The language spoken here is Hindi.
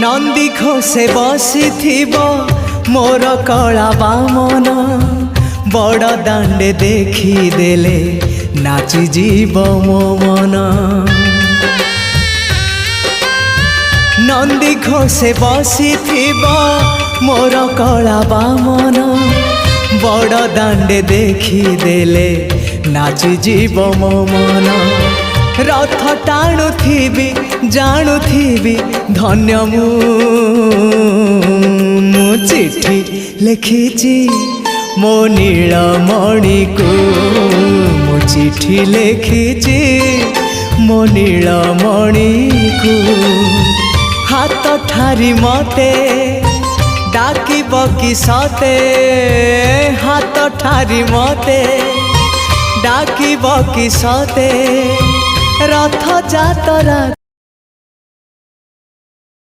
नंदी घोषे बसी मोर कला बामन बड़ दांडे देखी देले नाची जीव मो मन। नंदी घोषे बसी मोर कला बामन बड़ दांडे देखी देले नाची जीव मो मन। रथ टाणुथिबी जाणुथिबी धन्य मु चिट्ठी लिखिची मो नीलमणि को मु चिट्ठी लिखिची मो नीलमणि को। हाथ ठारी मते डाकिब कि सते हाथ ठारी मते डाकिब कि सते रथ जातरा।